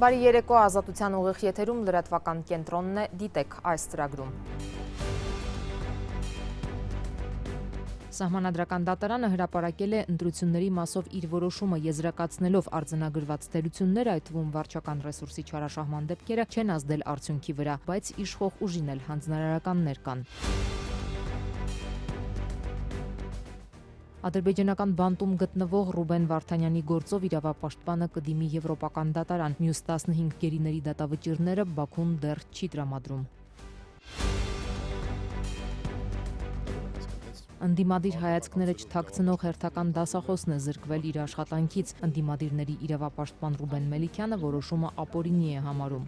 Բարի երեկո, Ազատության ուղիղ եթերում լրատվական կենտրոնն է, դիտեք այս ծրագրում։ Սահմանադրական դատարանը հրապարակել է ընտրությունների մասով իր որոշումը, եզրակացնելով արձանագրված թերությունները, այդ թվում վարչական ռեսուրսի չարաշահման դեպքերը չեն ազդել արդյունքի վրա, բայց իշխող ուժին էլ հանձնարարականներ կան։ Ադրբեջանական բանտում գտնվող Ռուբեն Վարդանյանի գործով իրավապաշտպանը կդիմի եվրոպական դատարան, մյուս 15 գերիների դատավճիռները Բաքուն դեռ չի տրամադրում։ Ընդդիմադիր հայացքները չթաքցնող հերթական դասախոսն է զրկվել իր աշխատանքից, ընդդիմադիրների իրավապաշտպան Ռուբեն Մելիքյանը որոշումը ապօրինի է համարում։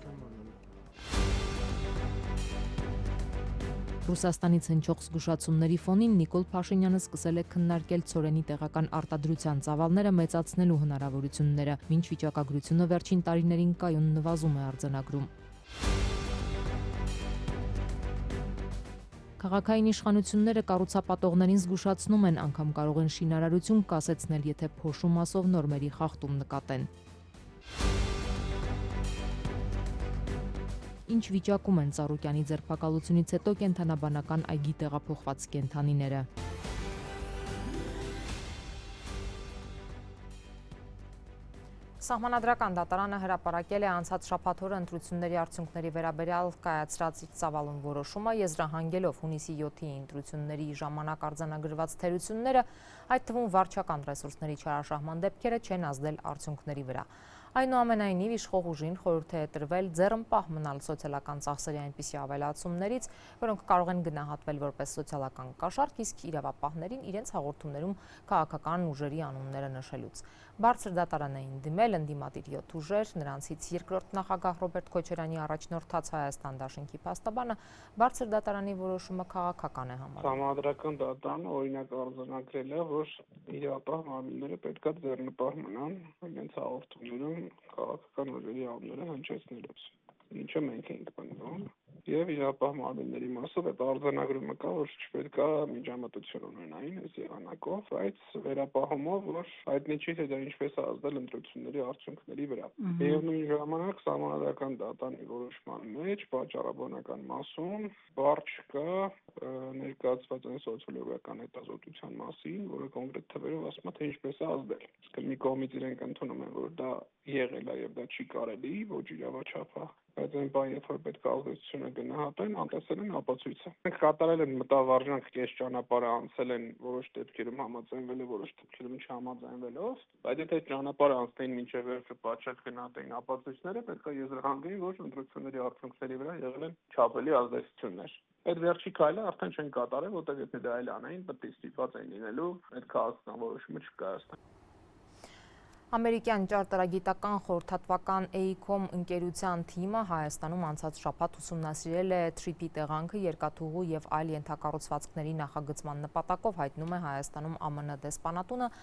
Ռուսաստանից հնչող զգուշացումների ֆոնին Նիկոլ Փաշինյանը սկսել է քննարկել ցորենի տեղական արտադրության ծավալները մեծացնելու հնարավորությունները, մինչ վիճակագրությունը վերջին տարիներին կայուն նվազում է արձանագրում։ Քաղաքային իշխանությունները կառուցապատողներին զգուշացնում են, անգամ կարող են շինարարություն կասեցնել, եթե փոշու մասով նորմերի խախտում նկատեն։ Ինչ վիճակում են Ծառուկյանի ձերբակալությունից հետո կենդանաբանական այգի տեղափոխված կենդանիները։ Սահմանադրական դատարանը հրապարակել է անցած շաբաթ օրը ընտրությունների արդյունքների վերաբերյալ կայացրած իր ծավալուն որոշումը, եզրահանգելով հունիսի 7-ի ընտրությունների ժամանակ արձանագրված թերությունները, այդ թվում վարչական ռեսուրսների չարաշահման դեպքերը չեն ազդել արդյունքների վրա։ Այնուամենայնիվ իշխող ուժին խորհուրդ է տրվել ձեռնպահ մնալ սոցիալական ծախսերի այնպիսի ավելացումներից, որոնք կարող են գնահատվել որպես սոցիալական կաշառք, իսկ իրավապահներին իրենց հաղորդումներում քաղաքական ուժերի անունները նշելուց։ Բարձր դատարան էին դիմել ընդդիմադիր 7 ուժեր, նրանցից երկրորդ նախագահ Ռոբերտ Քոչարյանի առաջնորդած Հայաստան դաշինքի փաստաբանը բարձր դատարանի որոշումը քաղաքական է համարում։ Սահմանադրական դատարանը օրինակ արձանագրել է, որ իրավապահ մարմինները պետք է ձեռնպահ մնան իրենց հաղորդումներում քաղաքական ուժերի անունները հնչեցնելուց, ինչը մենք ենք պնդում, եւ իրավապահ մարմինների մասով այդ արձանագրումը կա, որ չպետք է միջամտություն ունենային այս եղանակով, բայց վերապահումով, որ հայտնի չի, թե դա ինչպես է ազդել ընտրությունների արդյունքների վրա։ Եվ նույն ժամանակ սահմանադրական դատարանի որոշման մեջ պատճառաբանական մասում բառ չկա ներկայացված այն սոցիոլոգիական հետազոտության մասին, որը կոնկրետ թվերով ասում է, թե ինչպես է ազդել։ Իսկ մի կողմից իրենք ընդունում են, որ դա եղել է եւ դա չի կարելի, ոչ իրավաչափ է, բայց այն բան, երբ որ պետք է ազդեցությունը գնահատեն, անտեսել են ապացույցը։ Մենք կատարել են մտավարժանք, կես ճանապարհը անցել են որոշ դեպքերում համաձայնվել է, որոշ դեպքերում չհամաձայնվելով, բայց եթե ճանապարհը անցնեին մինչև վերջը պատշաճ գնահատեին ապացույցները, պետք է եզրահանգեին, որ ընտրությունների արդյունքների վրա եղել են չափելի ազդեցություններ։ Այդ վերջի քայլը արդեն չեն կատարել, որտեղ եթե դա այլ անային, պետք է ստիպված էին լինելու այդ քաղաքական որոշումը չկայացնել։ Ամերիկյան ճարտարագիտական խորհրդատվական AECOM ընկերության թիմը Հայաստանում անցած շաբաթ ուսումնասիրել է թրիփի տեղանքը երկաթուղու եւ այլ ենթակառուցվածքների նախագծման նպատակով, հայտնում է Հայաստանում ԱՄՆ դեսպանատունը,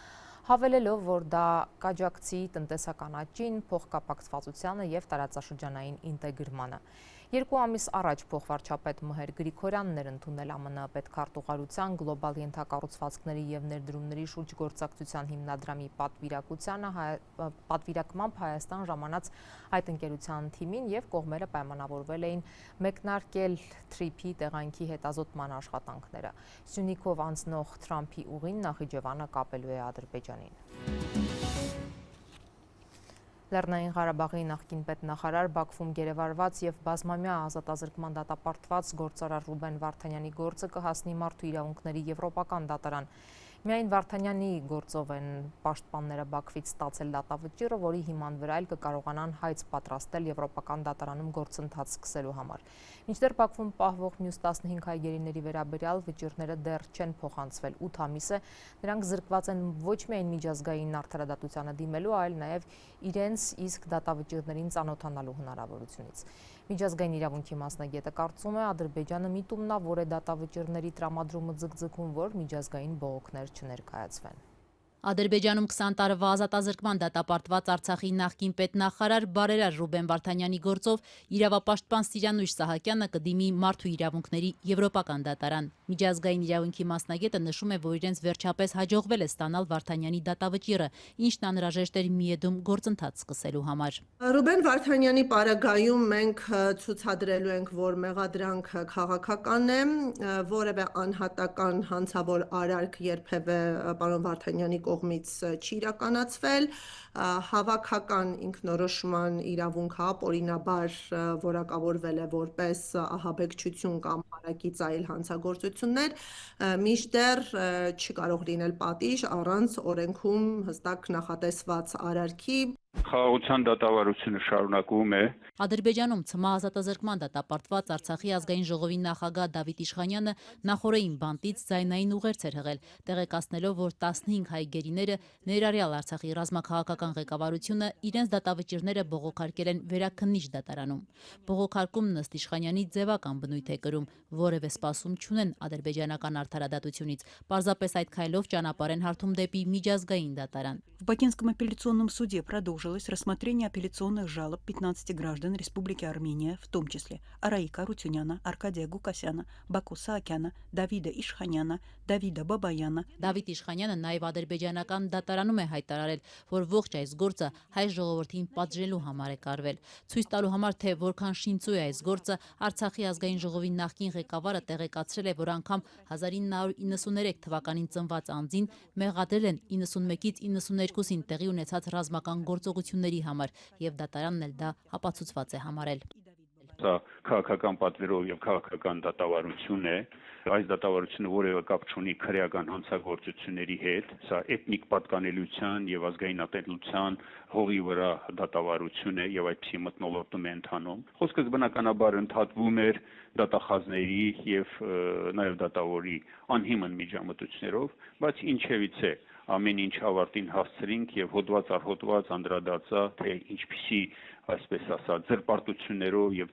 հավելելով, որ դա կաջակցի տնտեսական աճին, փոխկապակցվածությանը եւ տարածաշրջանային ինտեգրմանը։ 2 ամիս առաջ փոխվարչապետ Մհեր Գրիգորյանն էր ընդունել ԱՄՆ պետքարտուղարության գլոբալ ենթակառուցվածքների եւ ներդրումների շուրջ գործակցության հիմնադրամի պատվիրակմամբ Հայաստան ժամանած այդ ընկերության թիմին եւ կողմերը պայմանավորվել էին մեկնարկել թրիփի տեղանքի հետազոտման աշխատանքները։ Սյունիքով անցնող Թրամփի ուղին Նախիջևանը կապելու է Ադրբեջանին։ Լեռնային Ղարաբաղի նախկին պետնախարար Բաքվում գերեվարված եւ բազմամյա ազատազրկման դատապարտված գործարար Ռուբեն Վարդանյանի գործը կհասնի մարդու իրավունքների եվրոպական դատարան։ Միայն Վարդանյանի գործով են պաշտպանները Բաքվից ստացել դատավճիռը, որի հիման վրա էլ կկարողանան հայց պատրաստել եվրոպական դատարանում գործընթաց սկսելու համար։ Մինչդեռ Բաքվում պահվող մյուս 15 հայգերիների վերաբերյալ վճիռները դեռ չեն փոխանցվել 8 ամիս է, նրանք զրկված են ոչ միայն միջազգային արդարադատությանը դիմելու, այլ նաև իրենց իսկ դատավճիռներին ծանոթանալու հնարավորությունից։ Միջազգային իրավունքի մասնագետը կարծում է, Ադրբեջանը միտումնավոր է դատավճիռների տրամադրումը ձգձգում, որ միջազգային բողոքներ չներկայացվեն։ Ադրբեջանում 20 տարվա ազատազրկման դատապարտված Արցախի նախկին պետնախարար բարերար Ռուբեն Վարդանյանի գործով իրավապաշտպան Սիրանույշ Սահակյանը կդիմի մարդու իրավունքների եվրոպական դատարան։ Միջազգային իրավունքի մասնագետը նշում է, որ իրենց վերջապես հաջողվել է ստանալ Վարդանյանի դատավճիռը, ինչն անհրաժեշտ էր Միեդում գործընթաց սկսելու համար։ Ռուբեն Վարդանյանի պարագայում մենք ցուցադրելու ենք, որ մեղադրանքը քաղաքական է, որևէ անհատական հանցավոր արարք երբևէ պարոն Վարդանյանի կողմից չի իրականացվել, հավաքական ինքնորոշման իրավունք ապօրինաբար որակավորվել է որպես ահաբեկչություն կամ հարակից այլ հանցագործություններ, մինչդեռ չի կարող լինել պատիժ առանց օրենքում հստակ նախատեսված արարքի։ Խաղաղության դատավարությունը շարունակվում է։ Ադրբեջանում ՑՄԱ ազատազրկման դատապարտված Արցախի ազգային ժողովի նախագահ Դավիթ Իշխանյանը նախորդին բանտից ձայնային ուղերձ էր հղել, տեղեկացնելով, որ 15 հայ գերիները, ներառյալ Արցախի ռազմաքաղաքական ղեկավարությունը, իրենց դատավճիռները բողոքարկել են Վերաքննիչ դատարանում։ Բողոքարկումն ըստ Իշխանյանի ձևական բնույթ է կրում, որևէ սպասում չունեն ադրբեջանական արդարադատությունից, պարզապես այդ քայլով ճանապարհ են հարթում դեպի միջազգային դատարան։ В Бакинском апелляционном суде продолжилось рассмотрение апелляционных жалоб 15 граждан Республики Армения, в том числе Араика Арутюняна, Аркадия Гукасяна, Баку Саакяна, Давида Ишханяна, Давида Бабаяна։ Դավիթ Իշխանյանը նաև ադրբեջանական դատարանում է հայտարարել, որ ողջ այս գործը հայ ժողովրդին պատժելու համար է կարվել։ Ցույց տալու համար, թե որքան շինծու է այս գործը, Արցախի ազգային ժողովի նախկին ղեկավարը տեղեկացրել է, որ անգամ 1993 թվականին ծնված անձին մեղադրել են 91-ից 92-ին տեղի ունեցած ռազմական գործողությունների համար, եւ դատարանն էլ դա ապացուցված է համարել։ Սա քաղաքական պատվերով եւ քաղաքական դատավարություն է։ Այս դատավարությունը որևէ կապ չունի քրեական հանցագործությունների հետ։ Սա էթնիկ պատկանելիության եւ ազգային ատելության հողի վրա դատավարություն է եւ այդպիսի մթնոլորտում է ընթանում։ Խոսքը բնականաբար ընդհատվում էր դատախազների եւ նաեւ դատավորի անհիմն միջամտություններով, բայց ինչևից է ամեն ինչ ավարտին հասցրինք եւ հոդված առ հոդված անդրադարձա, թե ինչպիսի այսպես ասած ձերբարտություններով եւ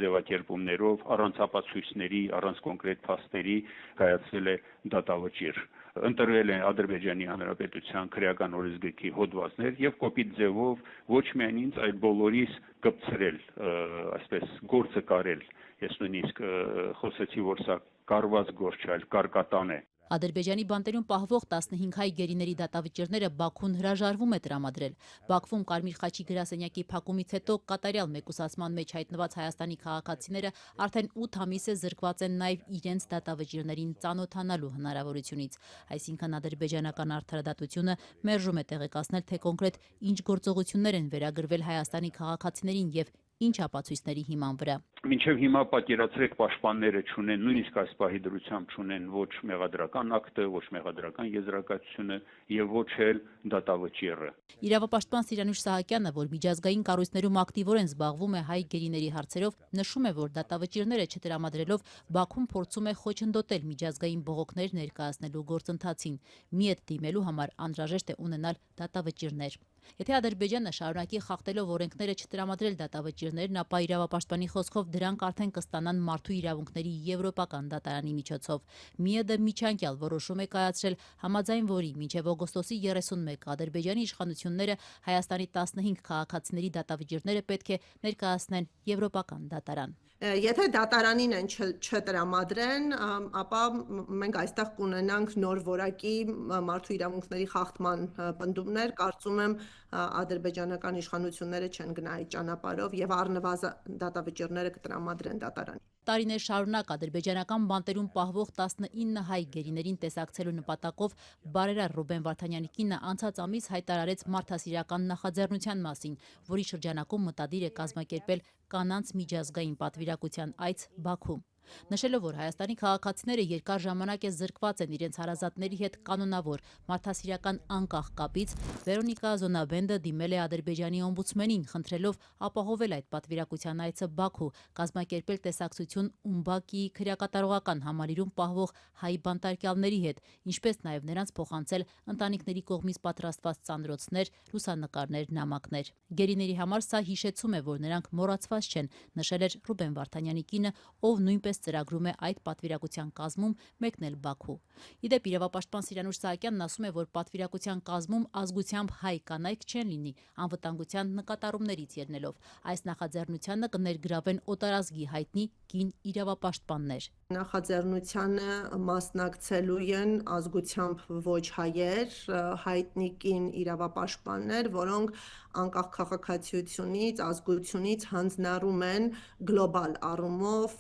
ձևակերպումներով առանց ապացույցների, առանց կոնկրետ փաստերի կայացվել է դատավճիռ։ Ընտրվել են Ադրբեջանի Հանրապետության քրեական օրենսգրքի հոդվածներ եւ կոպիտ ձևով ոչ միայն ինձ, այլ բոլորիս կպցրել, այսպես գործը կարել։ Ես նույնիսկ խոսեցի, որ սա կարված գործ չէ, այլ կարկատան է։ Ադրբեջանի բանտերում պահվող 15 հայ գերիների դատավճիռները Բաքուն հրաժարվում է տրամադրել։ Բաքվում Կարմիր խաչի գրասենյակի փակումից հետո կատարյալ մեկուսացման մեջ հայտնված Հայաստանի քաղաքացիները արդեն 8 ամիս է զրկված են նաև իրենց դատավճիռներին ծանոթանալու հնարավորությունից։ Այսինքն ադրբեջանական արդարադատությունը մերժում է տեղեկացնել, թե կոնկրետ ինչ գործողություններ են վերագրվել Հայաստանի քաղաքացիներին եւ ինչ ապացույցների հիման վրա։ Մինչև հիմա պատկերացրեք պաշտպանները չունեն, նույնիսկ այս պահի դրությամբ չունեն ոչ մեղադրական ակտը, ոչ մեղադրական եզրակացությունը եւ ոչ էլ դատավճիռը։ Իրավապաշտպան Սիրանույշ Սահակյանը, որ միջազգային կառույցներում ակտիվորեն զբաղվում է հայ գերիների հարցերով, նշում է, որ դատավճիռները չտրամադրելով Բաքուն փորձում է խոչընդոտել միջազգային բողոքներ ներկայացնելու գործընթացին։ Միեդ դիմելու համար անհրաժեշտ է ունենալ դատավճիռներ։ Եթե Ադրբեջանը շարունակի խախտելով օրենքները չտրամադրել դատավճիռներն, ապա իրավապաշտպանի խոսքով դրանք արդեն կստանան մարդու իրավունքների եվրոպական դատարանի միջոցով։ Միեդը միջանկյալ որոշում է կայացրել, համաձայն որի մինչև օգոստոսի 31 Ադրբեջանի իշխանությունները Հայաստանի 15 քաղաքացիների դատավճիռները պետք է ներկայացնեն եվրոպական դատարան։ Եթե դատարանին են չտրամադրեն, ապա մենք այստեղ կունենանք նոր որակի մարդու իրավունքների խախտման պնդումներ, կարծում եմ ադրբեջանական իշխանությունները չեն գնա այդ ճանապարհով եւ առնվազն դատավճիռները կտրամադրեն դատարանին։ Տարիներ շարունակ ադրբեջանական բանտերում պահվող 19 հայ գերիներին տեսակցելու նպատակով բարերար Ռուբեն Վարդանյանի կինը անցած ամիս հայտարարեց մարդասիրական նախաձեռնության մասին, որի շրջանակում մտադիր է կազմակերպել կանանց միջազգային պատվիրակության այց Բաքու։ Նշելով, որ Հայաստանի քաղաքացիները երկար ժամանակ է զրկված են իրենց հարազատների հետ կանոնավոր մարդասիրական անկախ կապից, Վերոնիկա Զոնաբենդը դիմել է Ադրբեջանի օմբուդսմենին, խնդրելով ապահովել այդ պատվիրակության այցը Բաքու, կազմակերպել տեսակցություն Ումբակիի քրեակատարողական համալիրում պահվող հայ բանտարկյալների հետ, ինչպես նաև նրանց փոխանցել ընտանիքների կողմից պատրաստված ծանրոցներ, լուսանկարներ, նամակներ։ Գերիների համար սա հիշեցում է, որ նրանք մոռացված չեն, նշել էր Ռուբեն Վարդանյանի կինը, ով նույնպես ծրագրում է այդ պատվիրակության կազմում մեկնել Բաքու։ Իդեպ իրավապաշտպան Սիրանուշ Սահակյանն ասում է, որ պատվիրակության կազմում ազգությամբ հայ կանայք չեն լինի, անվտանգության նկատառումներից ելնելով։ Այս նախաձեռնությանը կներգրավեն օտարազգի հայտնի կին իրավապաշտպաններ։ Նախաձեռնությանը մասնակցելու են ազգությամբ ոչ հայեր, հայտնի կին իրավապաշտպաններ, որոնք անկախ քաղաքացիությունից, ազգությունից հանձնառում են գլոբալ առումով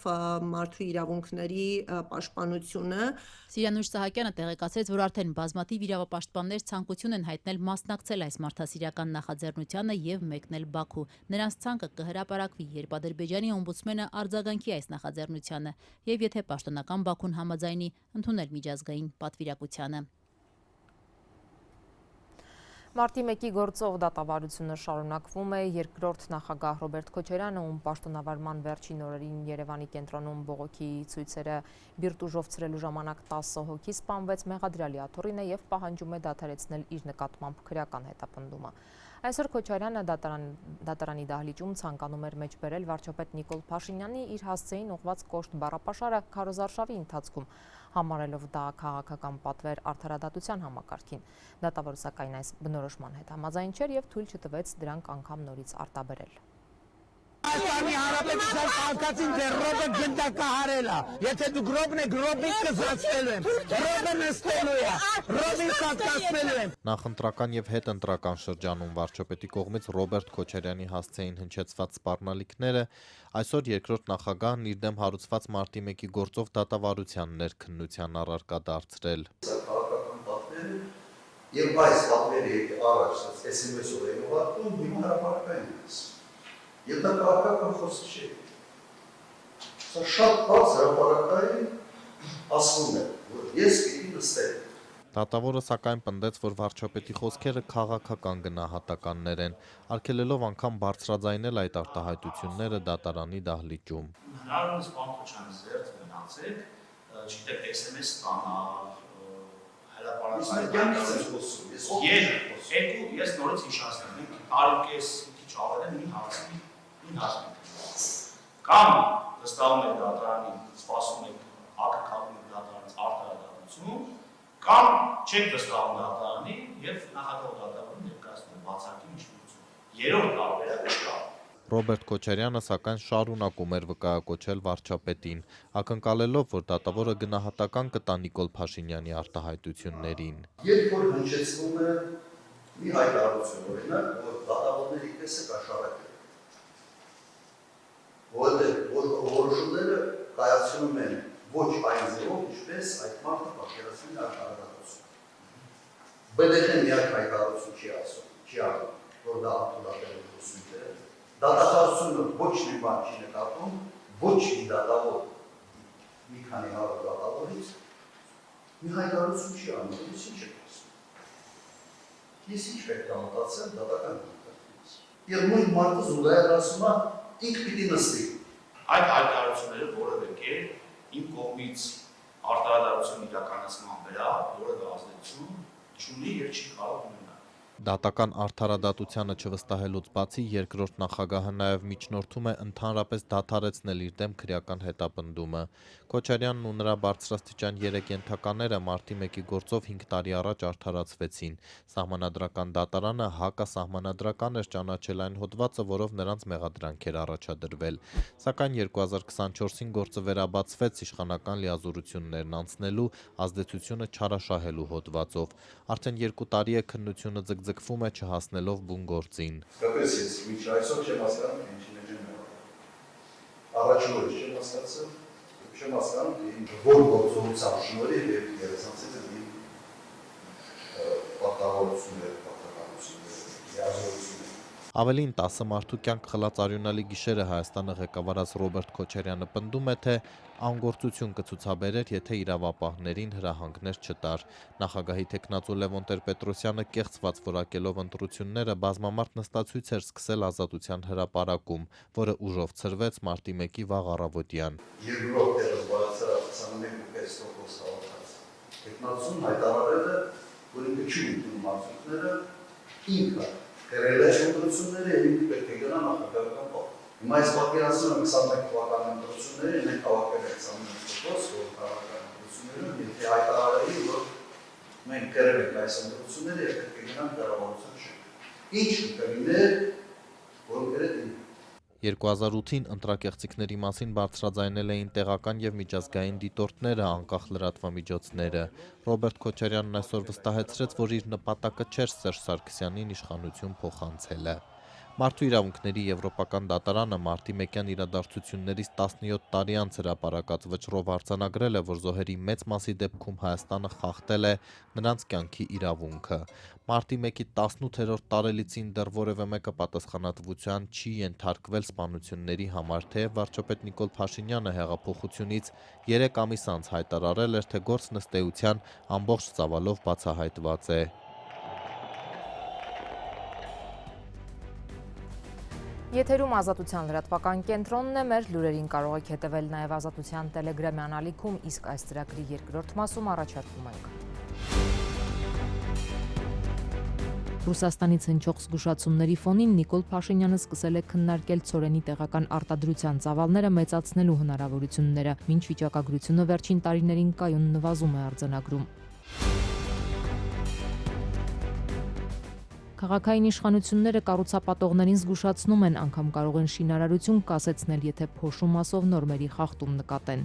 մարդու իրավունքների պաշտպանությունը։ Սիրանուշ Սահակյանը տեղեկացրեց, որ արդեն բազմաթիվ իրավապաշտպաններ ցանկություն են հայտնել մասնակցել այս մարդասիրական նախաձեռնությանը եւ մեկնել Բաքու։ Նրանց ցանկը կհրապարակվի, երբ Ադրբեջանի օմբուդսմենը արձագանքի այս նախաձեռնությանը եւ եթե պաշտոնական Բաքուն համաձայնի ընդունել միջազգային պատվիրակությանը։ Մարտի 1-ի գործով դատավարությունը շարունակվում է երկրորդ նախագահ Ռոբերտ Քոչարյանը, ում պաշտոնավարման վերջին օրերին Երևանի կենտրոնում բողոքի ցույցերը բիրտ ուժով ցրելու ժամանակ 10 հոգի սպանվեց, մեղադրյալի աթոռին է եւ պահանջում է դադարեցնել իր նկատմամբ քրեական հետապնդումը։ Այսօր Քոչարյանը դատարանի դահլիճում ցանկանում էր մեջ բերել վարչապետ Նիկոլ Փաշինյանի իր հասցեին ուղղված կոշտ բառապաշարը քարոզարշավի ընթացքում, համարելով դա քաղաքական պատվեր արդարադատության համակարգին։ Դատավորը սակայն այս բնորոշման հետ համաձայն չէր եւ թույլ չտվեց դրանք անգամ նորից արտաբերել։ Հայաստանի Հանրապետության քաղաքացին դեռ ռոբը գնդակահարել է։ Եթե դու գրոբն է, գրոբին կզացնելու եմ։ Ռոբը նստելու է, ռոբին սատկացնելու եմ։ Նախընտրական եւ հետընտրական շրջանում վարչապետի կողմից Ռոբերտ Քոչարյանի հասցեին հնչեցված սպառնալիքները այսօր երկրորդ նախագահն իր դեմ հարուցված մարտի 1-ի գործով դատավարության ներքննության առարկա դարձրել։ Քաղաքական պատվերը եւ այս պատվերը առաջ SMS-ով են ուղարկում հիմա հրապարակային է։ Եվ դա քաղաքական խոսք չէ։ Սա շատ բաց հրապարակային ասվում է, որ ես պիտի նստեմ։ Դատավորը սակայն պնդեց, որ վարչապետի խոսքերը քաղաքական գնահատականներ են, արգելելով անգամ բարձրաձայնել այդ արտահայտությունները դատարանի դահլիճում։ Հնարավորինս պարոն Քոչարյան զերծ մնացեք, չգիտեք SMS ստանալ, հրապարակային ես նորից հիշացնեմ, տարուկես քիչ ավել եմ ինչ կամ վստահում եք դատարանի, սպասում եք ակնկալում եք դատարանից արտահայտություն, կամ չեք վստահում դատարանի եւ նախագահ դատարանը ներկայացնում բացակի միջնություն։ Երրորդ տարբերակը չկա։ Ռոբերտ Քոչարյանը սակայն շարունակում էր վկայակոչել վարչապետին, ակնկալելով, որ դատավորը գնահատական կտա Նիկոլ Փաշինյանի արտահայտություններին։ Երբ որ հնչեցնում է մի հայտարարություն, օրինակ, որ դատավորների պես է կաշառակել, որտեղ որոշումները կայացնում են ոչ այն ձևով, ինչպես այդ մարդը պատկերացնում է արտահայտություն։ ԲԴԽ-ն միակ հայտարարություն չի ասում, որ դա արտահայտել է ուսումները։ Դատախազությունը ոչ մի բան չի նկատում, ոչ մի դատավոր, մի քանի հարյուր դատավորից մի հայտարարություն չի անում, ես ինչ եք ասում։ Ես ինչ պետք է մտածեմ դատական դատականից։ Եվ նույն մարդը զուգահեռ ասում է, ինք պիտի նստի։ Այդ հայտարարությունները որևէ կերպ իմ կողմից արտահայտություն իրականացման վրա որևէ ազդեցություն չունի եւ չի կարող ունենալ։ Դատական արդարադատությանը չվստահելուց բացի երկրորդ նախագահը նաև միջնորդում է ընդհանրապես դադարեցնել իր դեմ քրեական հետապնդումը։ Քոչարյանն ու նրա բարձրաստիճան 3 ենթակաները մարտի 1-ի գործով 5 տարի առաջ արդարացվեցին։ Սահմանադրական դատարանը հակասահմանադրական էր ճանաչել այն հոդվածը, որով նրանց մեղադրանք էր առաջադրվել։ Սակայն 2024-ին գործը վերաբացվեց իշխանական լիազորություններն անցնելու, ազդեցությունը չարաշահելու հոդվածով։ Արդեն 2 տարի է քննությունը ձգձգվում է չհասնելով բուն գործին։ Կապես ես միջ այսօր չեմ հասկանում, թե ինչին է ջնջել։ Առաջին օրից չեմ հասկացել, չեմ հասկանում, թե որ գործողության շնորհիվ եւ երեսանցից մի պատահություններ, լիազորություններ։ Ավելին 10 մարդու կյանք խլած արյունալի գիշերը Հայաստանը ղեկավարած Ռոբերտ Քոչարյանը պնդում է, թե անգործություն կցուցաբերեր, եթե իրավապահներին հրահանգներ չտար։ Նախագահի թեկնածու Լևոն Տեր-Պետրոսյանը կեղծված որակելով ընտրությունները բազմամարդ նստացույց էր սկսել Ազատության հրապարակում, որը ուժով ցրվեց մարտի 1-ի վաղ առավոտյան։ Երկրորդ տեղը զբաղեցրած 21.5% հավաքած։ Թեկնածուն հայտարարել է, որ ինքը չի ընդունում արդյունքները, ինքը կրել է ընտրությունները եւ ինքը պետք է գնա նախագահական պահ։ Հիմա այս պատկերացնում եմ 21 թվականի ընտրություններին, մենք հավաքել ենք 21%, որ քաղաքական ընտրություններում, եթե հայտարարեի, որ մենք գրել ենք այս ընտրությունները եւ պետք է գնանք կառավարության շենք։ Ինչ կլիներ, որ գրել 2008-ին ընտրակեղծիքների մասին բարձրաձայնել էին տեղական եւ միջազգային դիտորդները, անկախ լրատվամիջոցները։ Ռոբերտ Քոչարյանն այսօր վստահեցրեց, որ իր նպատակը չէր Սերժ Սարգսյանին իշխանություն փոխանցելը։ Մարդու իրավունքների եվրոպական դատարանը մարտի 1-յան իրադարձություններից 17 տարի անց հրապարակած վճռով արձանագրել է, որ զոհերի մեծ մասի դեպքում Հայաստանը խախտել է նրանց կյանքի իրավունքը։ Մարտի 1-ի 18-րդ տարելիցին դեռ որևէ մեկը պատասխանատվության չի ենթարկվել սպանությունների համար, թեև վարչապետ Նիկոլ Փաշինյանը հեղափոխությունից 3 ամիս անց հայտարարել էր, թե գործն ըստ էության ամբողջ ծավալով բացահայտված է։ Եթերում Ազատության լրատվական կենտրոնն է, մեր լուրերին կարող եք հետևել նաև Ազատության տելեգրամյան ալիքում, իսկ այս ծրագրի երկրորդ մասում առաջարկում ենք։ Ռուսաստանից հնչող զգուշացումների ֆոնին Նիկոլ Փաշինյանը սկսել է քննարկել ցորենի տեղական արտադրության ծավալները մեծացնելու հնարավորությունները, մինչ վիճակագրությունը վերջին տարիներին կայուն նվազում է արձանագրում։ Քաղաքային իշխանությունները կառուցապատողներին զգուշացնում են, անգամ կարող են շինարարություն կասեցնել, եթե փոշու մասով նորմերի խախտում նկատեն։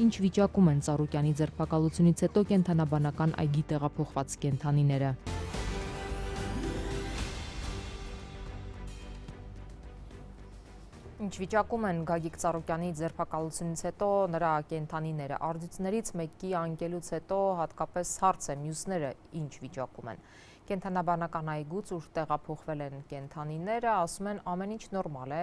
Ինչ վիճակում են Ծառուկյանի ձերբակալությունից հետո կենդանաբանական այգի տեղափոխված կենդանիները։ Ինչ վիճակում են Գագիկ Ծառուկյանի ձերբակալությունից հետո նրա կենդանիները, արդյունքներից մեկի անկելուց հետո հատկապես հարց է, մյուսները ինչ վիճակում են։ Կենդանաբանական այգուց ուր տեղափոխվել են կենդանիները, ասում են ամեն ինչ նորմալ է,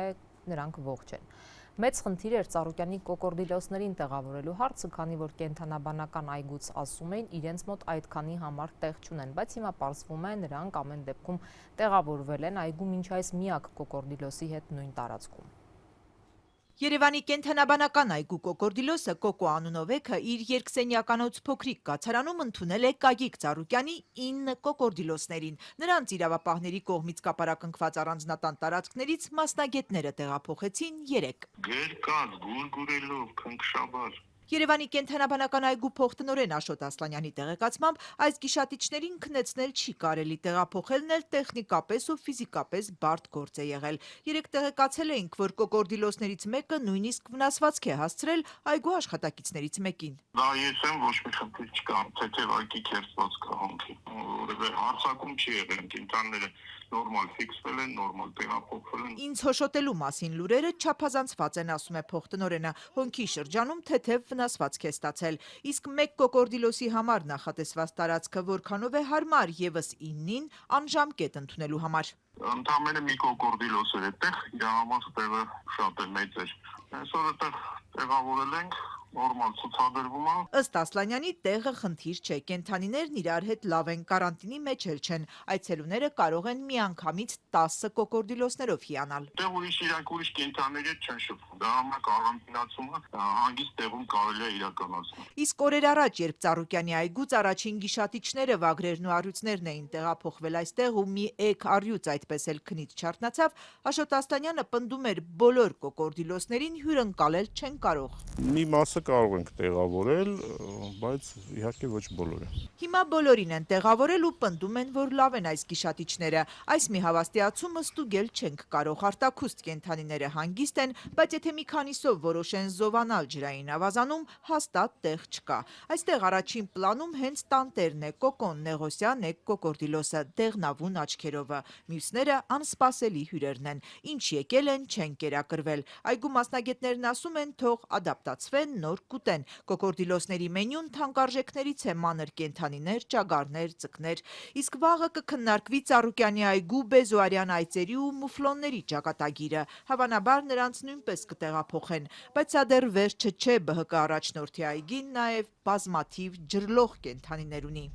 նրանք ողջ են։ Մեծ խնդիր էր Ծառուկյանի կոկորդիլոսներին տեղավորելու հարցը, քանի որ կենդանաբանական այգուց ասում էին իրենց մոտ այդքանի համար տեղ չունեն, բայց հիմա պարզվում է նրանք ամեն դեպքում տեղավորվել են այգու մինչ այս միակ կոկորդիլոսի հետ նույն տարածքում։ Երևանի կենդանաբանական այգու կոկորդիլոսը Կոկո անունով էգը իր երկսենյականոց փոքրիկ կացարանում ընդունել է Գագիկ Ծառուկյանի 9 կոկորդիլոսներին։ Նրանց իրավապահների կողմից կապարակնքված առանձնատան տարածքներից մասնագետները տեղափոխեցին 3։ Գրկած, գուրգուրելով, քնքշաբար։ Երևանի կենդանաբանական այգու փոխտնօրեն Աշոտ Ասլանյանի տեղեկացմամբ այս գիշատիչներին քնեցնել չի կարելի, տեղափոխելն էլ տեխնիկապես ու ֆիզիկապես բարդ գործ է եղել։ Երեք տեղեկացել էինք, որ կոկորդիլոսներից մեկը նույնիսկ վնասվածք է հասցրել այգու աշխատակիցներից մեկին։ Դա ես եմ, ոչ մի խնդիր չկա, թեթև այգի քերծված կա հոնքի։ Որևէ հարցակում չի եղել, կենդանները նորմալ ֆիքսվել են, նորմալ տեղափոխվել են։ Ինձ հոշոտելու մասին լուրերը չափազանցված են, ասում է փոխտնօրենը։ Հոնքի շրջանում թեթև վնասվածք է ստացել, իսկ մեկ կոկորդիլոսի համար նախատեսված տարածքը որքանով է հարմար եւս 9-ին անժամկետ ընդունելու համար։ Ընդամենը մի կոկորդիլոս էր այդտեղ, իր համար տեղը շատ է մեծ էր։ Այսօր այդտեղ տեղավորել ենք, նորմալ ցուցադրվում է։ Ըստ Ասլանյանի տեղը խնդիր չէ, կենդանիներն իրար հետ լավ են, կարանտինի մեջ էլ չեն, այցելուները կարող են միանգամից 10 կոկորդիլոսներով հիանալ։ Դե իրանք ուրիշ կենդանիների հետ չեն շփվում, դա համար կարանտինացումը հանգիստ տեղում կարելի է իրականացնել։ Իսկ օրեր առաջ, երբ Ծառուկյանի այգուց առաջին գիշատիչները, վագրերն ու առյուծներն էին տեղափոխվել այստեղ ու մի էգ առյուծ այդպես էլ քնից չարթնացավ, Աշոտ Ասլանյանը պնդում էր բոլոր կոկորդիլոսներին հյուրընկալել չեն կարող։ Մի մասը կարող ենք տեղավորել, բայց իհարկե ոչ բոլորը։ Հիմա բոլորին են տեղավորել ու պնդում են, որ լավ են այս գիշատիչները։ Այս մի հավաստիացումը ստուգել չենք կարող, արտաքուստ կենդանիները հանգիստ են, բայց եթե մի քանիսով որոշեն զովանալ ջրային ավազանում, հաստատ տեղ չկա։ Այստեղ առաջին պլանում հենց տանտերն է, Կոկոն, Նեղոսյան է կոկորդիլոսը, դեղնավուն աչքերովը։ Մյուսները անսպասելի հյուրերն են, ինչ եկել են, չեն կերակրվել։ Այգու մասնագետներն ասում են, թող ադապտացվեն, նոր կուտեն։ Կոկորդիլոսների մենյուն թանկարժեքներից է մանր կենդանիներ, ճագարներ, ձկներ։ Իսկ վաղը կքննարկվի Ծառուկյանի այգու Բեզոարյան այծերի ու մուֆլոնների ճակատագիրը։ Հավանաբար նրանց նույնպես կտեղափոխեն, բայց սա դեռ վերջը չէ, ԲՀԿ առաջնորդի այգին նաև բազմաթիվ ջրլող կենդանիներ ունի։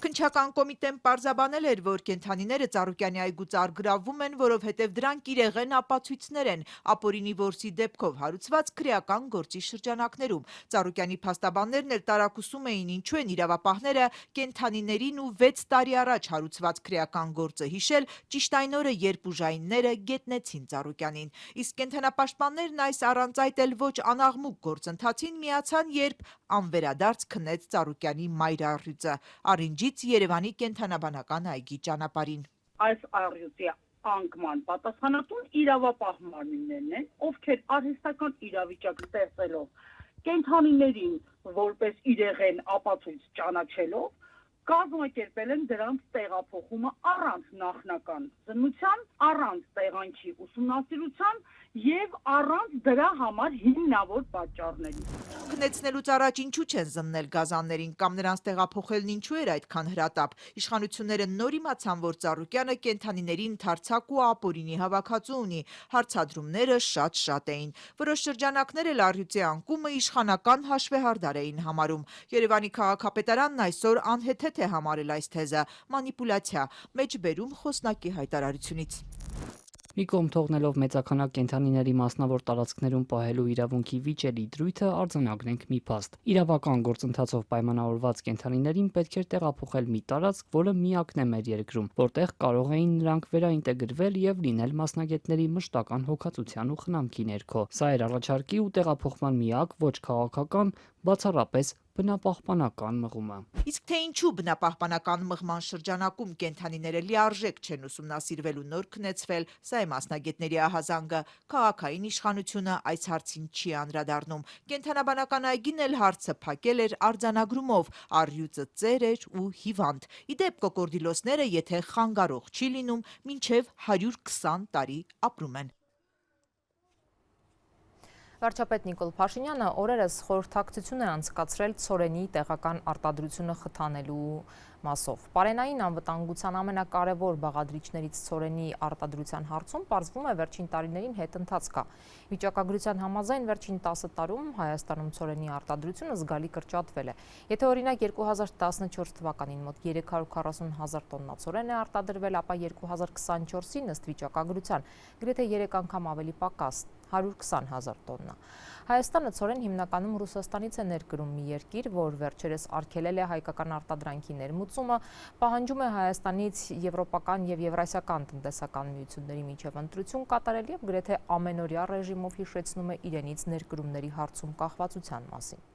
Քննչական կոմիտեն պարզաբանել էր, որ կենդանիները Ծառուկյանի այգուց առգրավվում են, որովհետև դրանք իրեղեն ապացույցներ են ապօրինի որսի դեպքով հարուցված քրեական գործի շրջանակներում։ Ծառուկյանի փաստաբաններն էլ տարակուսում էին, ինչու են իրավապահները կենդանիներին ու 6 տարի առաջ հարուցված քրեական գործը հիշել ճիշտ այն օրը, երբ ուժայինները գետնեցին Ծառուկյանին։ Իսկ կենդանապաշտպաններն այս առանց այդ էլ ոչ անաղմուկ գործընթացին միացան, երբ անվերադարձ քնեց Ծառուկյանի մայրառյուծը։ Արինջից Երևանի կենդանաբանական այգի ճանապարհին։ Այս առյուծի անկման պատասխանատուն իրավապահ մարմիններն են, ովքեր արհեստական իրավիճակ ստեղծելով կենդանիներին որպես իրեղեն ապացույց ճանաչելով կազմակերպել են դրանց տեղափոխումը առանց նախնական զննության, առանց տեղանքի ուսումնասիրության եւ առանց դրա համար հիմնավոր պատճառների։ Քնեցնելուց առաջ ինչու չեն զննել գազաններին կամ նրանց տեղափոխելն ինչու էր այդքան հրատապ։ Իշխանությունները նոր իմացան, որ Ծառուկյանը կենդանիների ընդարձակ ու ապօրինի հավաքածու ունի։ Հարցադրումները շատ էին։ Որոշ շրջանակներ էլ առյուծի անկումը իշխանական հաշվեհարդար էին համարում։ Երևանի քաղաքապետարանն այսօր անհեթեթ է համարել այս թեզը մանիպուլյացիա, մեջբերում խոսնակի հայտարարությունից։ Մի կողմ թողնելով մեծաքանակ կենդանիների մասնավոր տարածքներում պահելու իրավունքի վիճելի դրույթը արձանագրենք մի փաստ։ Իրավական գործընթացով պայմանավորված կենդանիներին պետք էր տեղափոխել մի տարածք, որը միակն է մեր երկրում, որտեղ կարող էին նրանք վերաինտեգրվել եւ լինել մասնագետների մշտական հոգացության ու խնամքի ներքո։ Սա էր առաջարկի ու տեղափոխման միակ ոչ քաղաքական, բացառապես բնապահպանական մղումը։ Իսկ թե ինչու բնապահպանական մղման շրջանակում կենդանիները լիարժեք չեն ուսումնասիրվել ու նոր քնեցվել, սա է մասնագետների ահազանգը։ Քաղաքային իշխանությունը այս հարցին չի անդրադառնում։ Կենդանաբանական այգին էլ հարցը փակել էր արձանագրումով, առյուծը ծեր էր ու հիվանդ։ Իդեպ կոկորդիլոսները, եթե խանգարող չի լինում, մինչև 120 տարի ապրում են։ Վարչապետ Նիկոլ Փաշինյանը օրերս խորհրդակցություն է անցկացրել ցորենի տեղական արտադրությունը խթանելու մասով։ Պարենային անվտանգության ամենակարևոր բաղադրիչներից ցորենի արտադրության հարցում պարզվում է վերջին տարիներին հետընթաց կա։ Վիճակագրության համաձայն վերջին 10 տարում Հայաստանում ցորենի արտադրությունը զգալի կրճատվել է։ Եթե օրինակ 2014 թվականին մոտ 340,000 տոննա ցորեն է արտադրվել, ապա 2024-ին ըստ վիճակագրության գրեթե 3 անգամ ավելի պակաս 120,000 տոննա։ Հայաստանը ցորեն հիմնականում Ռուսաստանից է ներկրում մի երկիր, որ վերջերս արգելել է հայկական արտադրանքի ներմուծումը, պահանջում է Հայաստանից եվրոպական եւ եվրասիական տնտեսական միությունների միջև ընտրություն կատարել եւ գրեթե ամենօրյա ռեժիմով հիշեցնում է իրենից ներկրումների հարցում կախվածության մասին։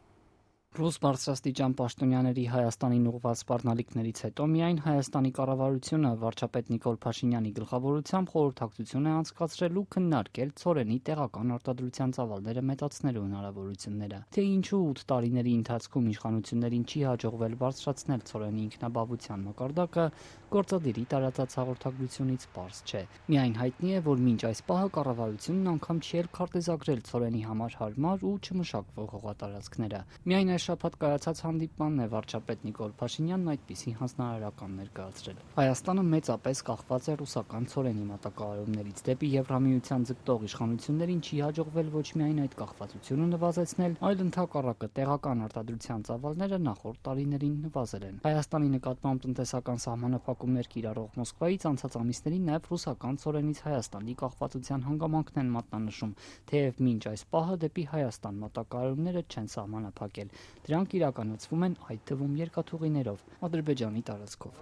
Ռուս բարձրաստիճան պաշտոնյաների Հայաստանին ուղղված սպառնալիքներից հետո միայն Հայաստանի կառավարությունը վարչապետ Նիկոլ Փաշինյանի գլխավորությամբ խորհրդակցություն է անցկացրել ու քննարկել ցորենի տեղական արտադրության ծավալները մեծացնելու հնարավորությունները։ Թե ինչու 8 տարիների ընթացքում իշխանություններին չի հաջողվել բարձրացնել ցորենի ինքնաբավության մակարդակը, գործադիրի տարածած հաղորդագրությունից պարզ չէ։ Միայն հայտնի է, որ մինչ այս պահը կառավարությունն անգամ չի էլ քարտեզագրել ցորենի համար հարմար ու չմշակվող հողատարածքները։ Միայն այս շաբաթ կայացած հանդիպմանն է վարչապետ Նիկոլ Փաշինյանն այդպիսի հանձնարարական ներկայացրել։ Հայաստանը մեծապես կախված է ռուսական ցորենի մատակարարումներից։ Դեպի Եվրամիության ձգտող իշխանություններին չի հաջողվել ոչ միայն այդ կախվածությունը նվազեցնել, այլ ընդհակառակը տեղական արտադրության ծավալները նախորդ տարիներին նվազել են։ Հայաստանի նկատմամբ տնտեսական սահմանափակումներ կիրառող Մոսկվայից անցած ամիսներին նաև ռուսական ցորենից Հայաստանի կախվածության հանգամանքն են մատնանշում, թեև մինչ այս պահը դեպի Հայաստան մատակարարումները չեն սահմանափակել։ Դրանք իրականացվում են այդ թվում երկաթուղիներով, Ադրբեջանի տարածքով։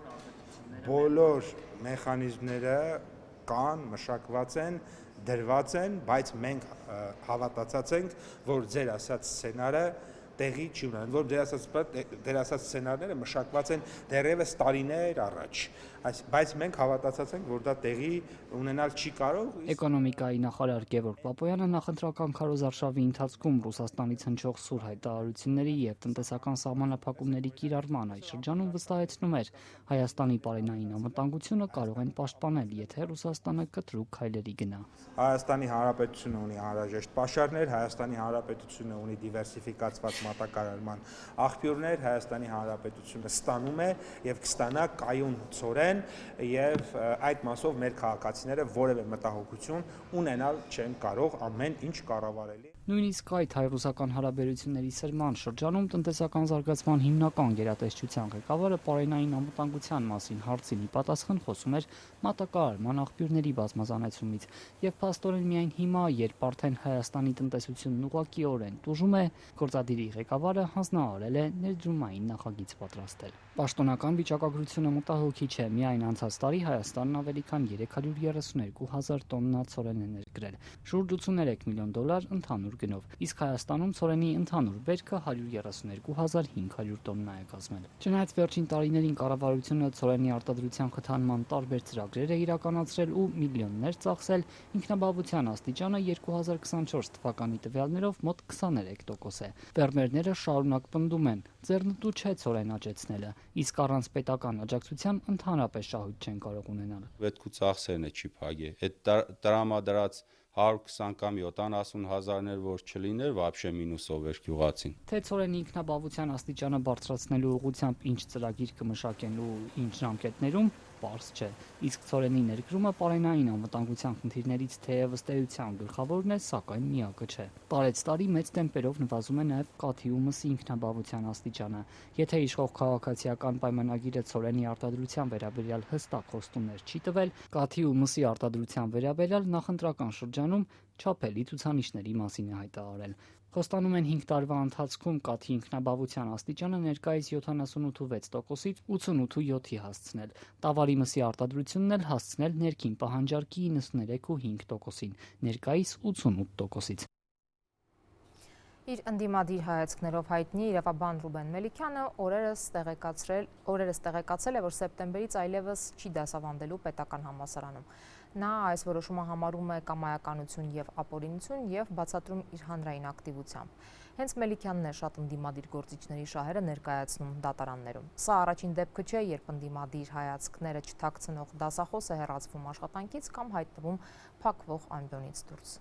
Բոլոր մեխանիզմները կան, մշակված են, դրված են, բայց մենք հավատացած ենք, որ ձեր ասած սցենարը տեղի չի ունենալու, որ դեր ասած սցենարները մշակված են դեռևս տարիներ առաջ, բայց մենք հավատացած ենք, որ դա տեղի ունենալ չի կարող։ Էկոնոմիկայի նախարար Գևորգ Պապոյանը նախընտրական քարոզարշավի ընթացքում Ռուսաստանից հնչող սուր հայտարարությունների եւ տնտեսական սահմանափակումների կիրառման այդ շրջանում վստահեցնում էր, Հայաստանի պարենային անվտանգությունը կարող են պաշտպանել, եթե Ռուսաստանը կտրուկ քայլերի գնա։ Հայաստանի Հանրապետությունը ունի անհրաժեշտ պաշարներ, Հայաստանի Հանրապետությունը ունի դիվերսիֆիկացված մատակարարման աղբյուրներ, Հայաստանի Հանրապետությունը ստանում է եւ կստանա կայուն ցորեն եւ այդ մասով մեր քաղաքացիները որևէ մտահոգություն ունենալ չեն կարող, ամեն ինչ կառավարելի։ Նույնիսկ այդ հայ-ռուսական հարաբերությունների սրման շրջանում տնտեսական զարգացման հիմնական գերատեսչության ղեկավարը պարենային անվտանգության մասին հարցին ի պատասխան խոսում էր մատակարարման աղբյուրների բազմազանեցումից եւ փաստորեն միայն հիմա, երբ արդեն Հայաստանի տնտեսությունն ուղղակիորեն տուժում է, գործադիրի ղեկավարը հանձնարարել է ներդրումային նախագիծ պատրաստել։ Պաշտոնական վիճակագրությունը մտահոգիչ է, միայն անցած տարի Հայաստանն ավելի քան 332,000 տոննա ցորեն է ներկրել, շուրջ 83 միլիոն դոլար ընդհանուր գնով, իսկ Հայաստանում ցորենի ընդհանուր բերքը 132,500 տոննա է կազմել։ Չնայած վերջին տարիներին կառավարությունը ցորենի արտադրության խթանման տարբեր ծրագրեր է իրականացրել ու միլիոններ ծախսել, ինքնաբավության աստիճանը 2024 թվականի տվյալներով մոտ 23% է։ Ֆերմերները շարունակ պնդում են, ձեռնտու չէ ցորեն աճեցնելը, իսկ առանց պետական աջակցության ընդհանրապես շահույթ չեն կարող ունենալ։ Պետք ու ծախսերն է չի փագի։ Այդ տրամադրած 120 կամ 70 հազարներ որ չլիներ, вообще մինուսով էր գյուղացին։ Թե ցորենի ինքնաբավության աստիճանը բարձրացնելու ուղղությամբ ինչ ծրագիր կմշակեն ու ինչ ժամկետներում, պարզ չէ։ Իսկ ցորենի ներկրումը պարենային անվտանգության խնդիրներից թեևս տերության գլխավորն է, սակայն միակը չէ։ Տարեց տարի մեծ տեմպերով նվազում է նաև կաթի ու մսի ինքնաբավության աստիճանը։ Եթե իշխող քաղաքացիական պայմանագիրը ցորենի արտադրության վերաբերյալ հստակ խոստումներ չի տվել, կաթի ու մսի արտադրության վերաբերյալ նախընտրական շրջանում չափելի ցուցանիշների մասին է հայտարարել։ Խոստանում են 5 տարվա ընթացքում կաթի ինքնաբավության աստիճանը ներկայիս 78.6%-ից 88.7-ի հասցնել, տավարի մսի արտադրությունն էլ հասցնել ներքին պահանջարկի 93.5%-ին, ներկայիս 88%-ից։ Իր ընդդիմադիր հայացքներով հայտնի իրավաբան Ռուբեն Մելիքյանը օրերս տեղեկացել է, որ սեպտեմբերից այլևս չի դասավանդելու պետական համալսարանում։ Նա այս որոշումը համարում է կամայականություն եւ ապօրինություն եւ բացատրում իր հանրային ակտիվությամբ։ Հենց Մելիքյանն է շատ ընդդիմադիր գործիչների շահերը ներկայացնում դատարաններում։ Սա առաջին դեպքը չէ, երբ ընդդիմադիր հայացքները չթաքցնող դասախոս է հեռացվում աշխատանքից կամ հայտնվում փակվող ամբիոնից դուրս։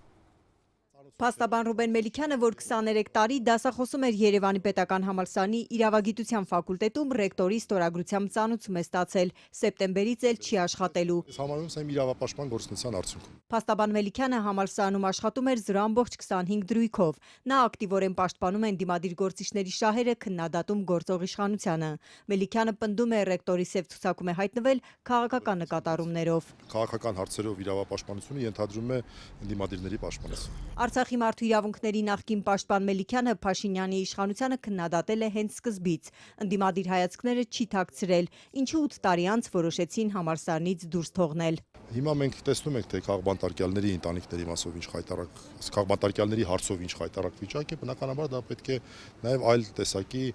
Փաստաբան Ռուբեն Մելիքյանը, որ 23 տարի դասախոսում էր Երևանի պետական համալսարանի իրավագիտության ֆակուլտետում, ռեկտորի ստորագրությամբ ծանուցում է ստացել, սեպտեմբերից էլ չի աշխատելու։ Ես համարում եմ իրավապաշտպան գործունեության արդյունքում։ Փաստաբան Մելիքյանը համալսարանում աշխատում էր 0.25 դրույքով։ Նա ակտիվորեն պաշտպանում է ընդդիմադիր գործիչների շահերը, քննադատում գործող իշխանությանը։ Մելիքյանը պնդում է, ռեկտորի սև ցուցակում է հայտնվել քաղաքական նկատառումներով։ Քաղաքական հարցերով իրավապաշտպանությունը ենթադրում է ընդդիմադիրների պաշտպանություն։ Արցախի մարդու իրավունքների նախկին պաշտպան Մելիքյանը Փաշինյանի իշխանությանը քննադատել է հենց սկզբից։ Ընդդիմադիր հայացքները չի թաքցրել, ինչու 8 տարի անց որոշեցին համալսարանից դուրս թողնել։ Հիմա մենք տեսնում ենք, թե քաղբանտարկյալների ընտանիքների մասով ինչ խայտարակ, քաղբանտարկյալների հարցով ինչ խայտարակ վիճակ է, բնականաբար դա պետք է նաև այլ տեսակի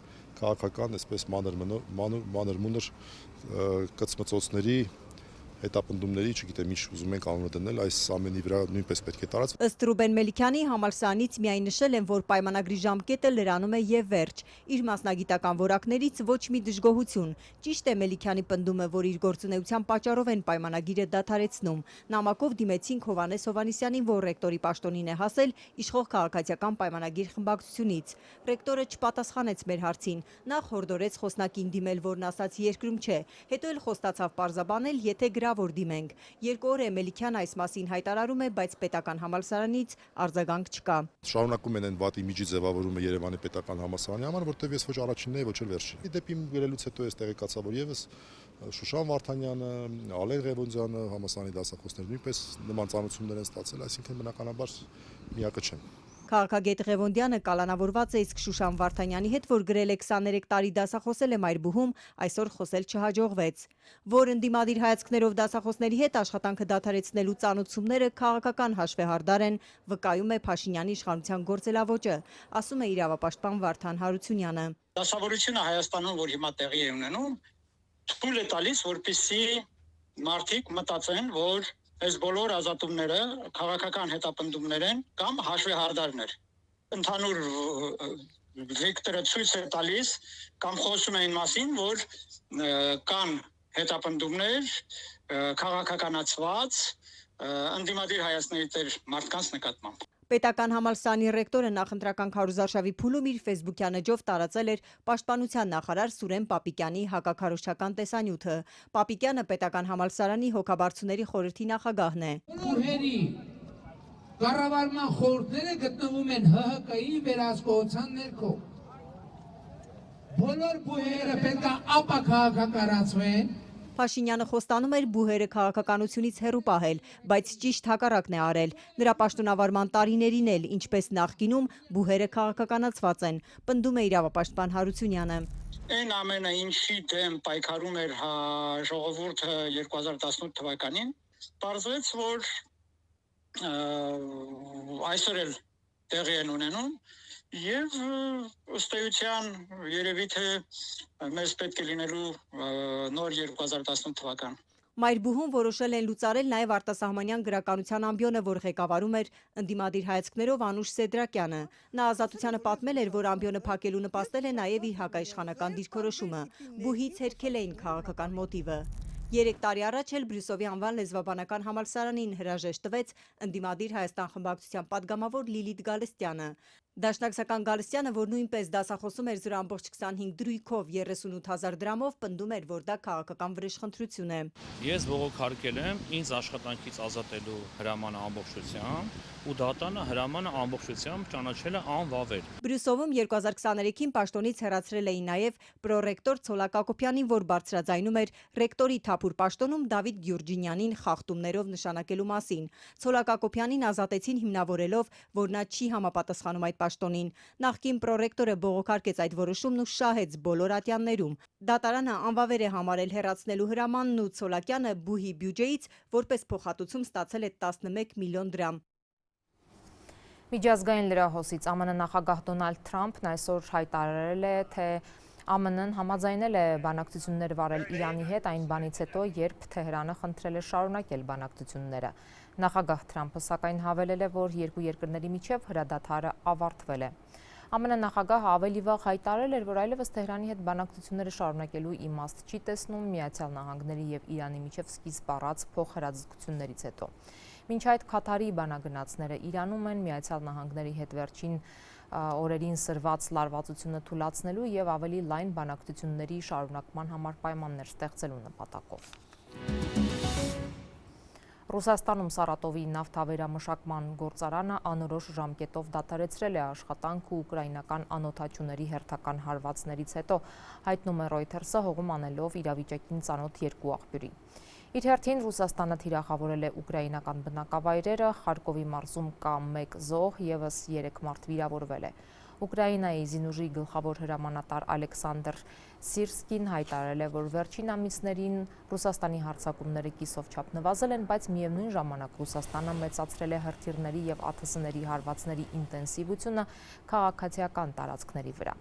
քաղաքական, այսպես մանր-մունր կծմծոցների հետապնդումների, չգիտեմ ինչ ուզում ենք անունը դնել, այս ամենի վրա նույնպես պետք է տարածվի։ Ըստ Ռուբեն Մելիքյանի համալսարանից միայն նշել են, որ պայմանագրի ժամկետը լրանում է եւ վերջ։ Իր մասնագիտական որակներից ոչ մի դժգոհություն։ Ճիշտ է, Մելիքյանի պնդումը, որ իր գործունեության պատճառով են պայմանագիրը դադարեցնում։ Նամակով դիմեցին Հովհաննես Հովհաննիսյանին, որ ռեկտորի պաշտոնին է հասել իշխող քաղաքացիական պայմանագիր խմբակցությունից։ Ռեկտորը չպատասխանեց մեր հարցին։ Նախ հորդորեց խոսնակին դիմել, որն ասաց երկրում չէ, հետո էլ խոստացավ պարզաբանել, եթե որ դիմենք։ 2 օր է Մելիքյանը այս մասին հայտարարում է, բայց պետական համալսարանից արձագանք չկա։ Շարունակում են այն վատ իմիջի ձևավորումը Երևանի պետական համալսարանի համար, որտեղ ես ոչ առաջինն եմ, ոչ էլ վերջին։ Դեպի գրելուց հետո ես տեղեկացա, որ եւս Շուշան Վարդանյանը, Ալեն Ղևոնդյանը, համալսարանի դասախոսներ նույնպես նման ծանոթություններ են ստացել, այսինքն բնականաբար միակը չեն։ Քաղաքագետ Ղևոնդյանը կալանավորված է, իսկ Շուշան Վարդանյանի հետ, որ գրել է 23 տարի դասախոսել է Մայրբուհում, այսօր խոսել չհաջողվեց։ Որ ընդդիմադիր հայացքներով դասախոսների հետ աշխատանքը դադարեցնելու ծանոթությունները քաղաքական հաշվեհարդար են, վկայում է Փաշինյանի իշխանության գործելավոճը, ասում է իրավապաշտպան Վարդան Հարությունյանը։ Դասավորությունը Հայաստանում, որ հիմա տեղի է ունենում, թույլ է տալիս, որպեսզի մարդիկ մտածեն, որ այս բոլոր ազատումները քաղաքական հետապնդումներ են կամ հաշվեհարդարներ։ Ընդհանուր վեկտորը ցույց է տալիս կամ խոսում են մասին, որ կան հետապնդումներ քաղաքականացված ընդդիմադիր հայացքների տեր մարդկանց նկատմամբ։ Պետական համալսարանի ռեկտորը նախընտրական քարոզարշավի փուլում իր ֆեյսբուքյան էջով տարածել էր պաշտպանության նախարար Սուրեն Պապիկյանի հակաքարոզչական տեսանյութը։ Պապիկյանը պետական համալսարանի հոգաբարձուների խորհրդի նախագահն է։ կառավարման խորհուրդները գտնվում են ՀՀԿ-ի վերահսկողության ներքո։ Բոլոր բուհերը պետք է ապաքաղաքականացվեն։ Փաշինյանը խոստանում էր բուհերը քաղաքականությունից հեռու պահել, բայց ճիշտ հակառակն է արել։ Նրա պաշտոնավարման տարիներին էլ, ինչպես նախկինում, բուհերը քաղաքականացված են, պնդում է իրավապաշտպան Հարությունյանը։ Այն ամենը, ինչի դեմ պայքարում էր ժողովուրդը 2018 թվականին, պարզվեց, որ այսօր էլ տեղի են ունենում եւ ըստ էության երևի թե մեզ պետք է լինելու նոր 2018 թվական։ Մայրբուհում որոշել են լուծարել նաև արտասահմանյան գրականության ամբիոնը, որ ղեկավարում էր ընդդիմադիր հայացքներով Անուշ Սեդրակյանը։ Նա Ազատությանը պատմել էր, որ ամբիոնը փակելու նպաստել է նաև իր հակաիշխանական դիրքորոշումը։ Բուհից հերքել էին քաղաքական մոտիվը։ 3 տարի առաջ էլ Բրյուսովի անվան լեզվաբանական համալսարանին հրաժեշտ տվեց ընդդիմադիր Հայաստան խմբակցության падգամավոր Լիլիթ Գալստյանը։ Դաշնակցական Գալստյանը, որ նույնպես դասախոսում էր 0.25 դրույքով 38,000 դրամով, պնդում էր, որ դա քաղաքական վրեժխնդրություն է։ Ես բողոքարկել եմ ինձ աշխատանքից ազատելու հրամանը ամբողջությամբ ու դատանը հրամանը ամբողջությամբ ճանաչել է անվավեր։ Բրյուսովում 2023-ին պաշտոնից հեռացրել էին նաև պրոռեկտոր Ցոլակ Ակոբյանին, որ բարձրաձայնում էր ռեկտորի թափուր պաշտոնում Դավիթ Գյուրջինյանին խախտումներով նշանակելու մասին։ Ցոլակ Ակոբյանին ազատեցին հիմնավորելով, որ նա չի համապատասխանում այդ պաշտոնին։ Նախկին պրոռեկտորը բողոքարկեց այդ որոշումն ու շահեց բոլոր ատյաններում։ Դատարանը անվավեր է համարել հեռացնելու հրամանն ու Ցոլակյանը բուհի բյուջեից որպես փոխհատուցում ստացել է 11 միլիոն դրամ։ Միջազգային լրահոսից ԱՄՆ նախագահ Դոնալդ Թրամփն այսօր հայտարարել է, թե ԱՄՆ-ն համաձայնել է բանակցություններ վարել Իրանի հետ այն բանից հետո, երբ Թեհրանը խնդրել է շարունակել բանակցությունները։ Նախագահ Թրամփը սակայն հավելել է, որ երկու երկրների միջև հրադադարը ավարտվել է։ ԱՄՆ նախագահը ավելի վաղ հայտարարել էր, որ այլևս Թեհրանի հետ բանակցությունները շարունակելու իմաստ չի տեսնում Միացյալ Նահանգների եւ Իրանի միջև սկիզբ առած փոխհրաձգություններից հետո։ Մինչ այդ Քաթարի բանագնացները Իրանում են Միացյալ Նահանգների հետ վերջին օրերին սրված լարվածությունը թուլացնելու եւ ավելի լայն բանակցությունների շարունակման համար պայմաններ ստեղծելու նպատակով։ Ռուսաստանում Սարատովի նավթավերամշակման գործարանը անորոշ ժամկետով դադարեցրել է աշխատանք ու ուկրաինական անօդաչուների հերթական հարվածներից հետո, հայտնում է Reuters-ը հողում անելով իրավիճակին ծանոթ երկու աղբյուրի։ Իր հերթին Ռուսաստանը թիրախավորել է ուկրաինական բնակավայրերը, Խարկովի մարզում կա 1 զոհ, ևս 3 մարդ վիրավորվել է։ Ուկրաինայի զինուժի գլխավոր հրամանատար Ալեքսանդր Սիրսկին հայտարարել է, որ վերջին ամիսներին Ռուսաստանի հարձակումները կիսով չափ նվազել են, բայց միևնույն ժամանակ Ռուսաստանը մեծացրել է հրթիռների եւ ԱԹՍ-ների հարվածների ինտենսիվությունը քաղաքացիական տարածքների վրա։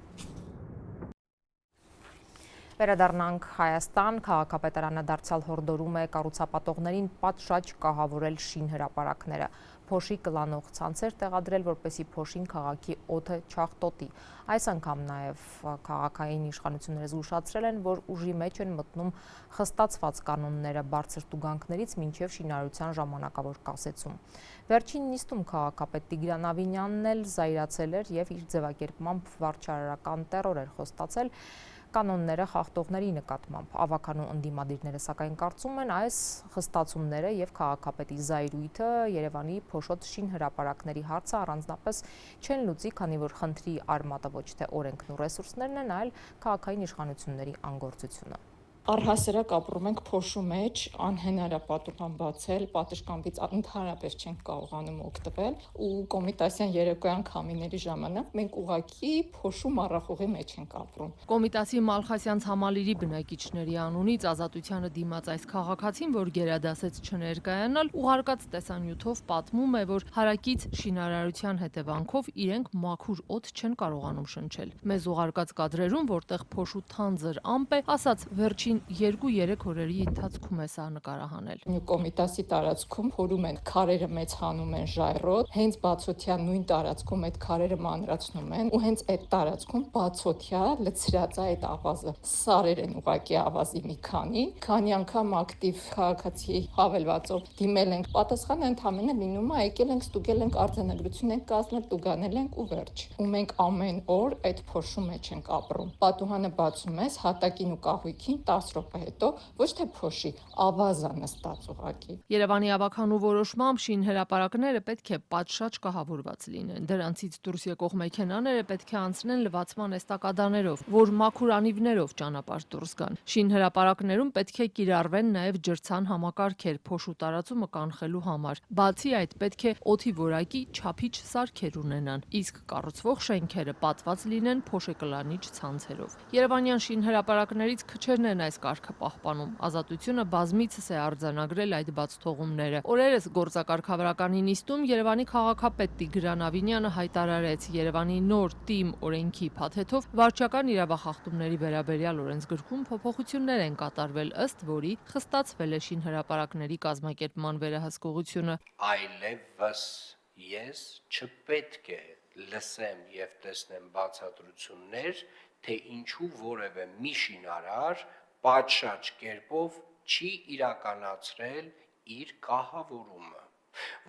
Վերադառնանք Հայաստան, քաղաքապետարանը դարձյալ հորդորում է կառուցապատողներին պատշաճ կահավորել շինհրապարակները, փոշի կլանող ցանցեր տեղադրել, որպեսզի փոշին քաղաքի օդը չաղտոտի։ Այս անգամ նաև քաղաքային իշխանությունները զգուշացրել են, որ ուժի մեջ են մտնում խստացված կանոնները բարձր տուգանքներից մինչև շինարարության ժամանակավոր կասեցում։ Վերջին նիստում քաղաքապետ Տիգրան Ավինյանն էլ զայրացել էր եւ իր ձևակերպմամբ վարչարարական տերոր էր խոստացել կանոնները խախտողների նկատմամբ։ Ավականու ընդդիմադիրները սակայն կարծում են այս խստացումները եւ քաղաքապետի զայրույթը Երևանի փոշոտ շինհրապարակների հարցը առանձնապես չեն լուծի, քանի որ խնդրի արմատը ոչ թե օրենքն ու ռեսուրսներն են, այլ քաղաքային իշխանությունների անգործությունը։ Առհասարակ ապրում ենք փոշու մեջ, անհնար է պատուհան բացել, պատշգամբից ընդհանրապես չենք կարողանում օգտվել ու կոմիտասյան երեկոյան քամիների ժամանակ մենք ուղղակի փոշու մառախուղի մեջ ենք ապրում։ Կոմիտասի Մալխասյանց համալիրի բնակիչների անունից Ազատությանը դիմաց այս քաղաքացին, որ գերադասեց չներկայանալ, ուղարկած տեսանյութով պատմում է, որ հարակից շինարարության հետևանքով իրենք մաքուր օդ չեն կարողանում շնչել։ Մեզ ուղարկած կադրերում, որտեղ փոշու թանձր ամպ է, ասաց վերջին 2-3 օրերի ընթացքում է սա նկարահանել։ Կոմիտասի տարածքում փորում են քարերը մեծ հանում են ժայռոտ, հենց բացօթյա նույն տարածքում այդ քարերը մանրացնում են ու հենց այդ տարածքում բացօթյա լցրած է այդ ավազը։ Սարեր են ուղակի ավազի մի քանի անգամ ակտիվ քաղաքացի հավելվածով դիմել ենք, պատասխանը ընդհանրապես լինում է եկել ենք, ստուգել ենք, արձանագրություն ենք կազմել, տուգանել ենք ու վերջ։ Ու մենք ամեն օր այդ փոշու մեջ ենք ապրում։ Պատուհանը բացում ես, հատակին ու կահույքին 10 րոպե հետո, ոչ թե փոշի, ավազա նստած ուղակի։ Երևանի ավագանու որոշմամբ շինհրապարակները պետք է պատշաճ կահավորված լինեն։ Դրանցից դուրս եկող մեքենաները պետք է անցնեն լվացման էստակադաներով, որ մաքուր անիվներով ճանապարհ դուրս գան։ Շինհրապարակներում պետք է կիրառվեն նաև ջրցան համակարգեր փոշու տարածումը կանխելու համար։ Բացի այդ, պետք է օդի որակի չափիչ սարքեր ունենան, իսկ կառուցվող շենքերը պատված լինեն փոշեկլանիչ ցանցերով։ Երևանյան շինհրապարակներից քչերն են այս կարգը պահպանում։ Ազատությունը բազմիցս է արձանագրել այդ բացթողումները։ Օրերս գործակարգավարականի նիստում Երևանի քաղաքապետ Տիգրան Ավինյանը հայտարարեց, Երևանի նոր ՏԻՄ օրենքի փաթեթով վարչական իրավախախտումների վերաբերյալ օրենսգրքում փոփոխություններ են կատարվել, ըստ որի խստացվել է շինհրապարակների կազմակերպման վերահսկողությունը։ Այլևս ես չպետք է լսեմ եւ տեսնեմ բացատրություններ, թե ինչու որևէ մի շինարար պատշաճ կերպով չի իրականացրել իր կահավորումը,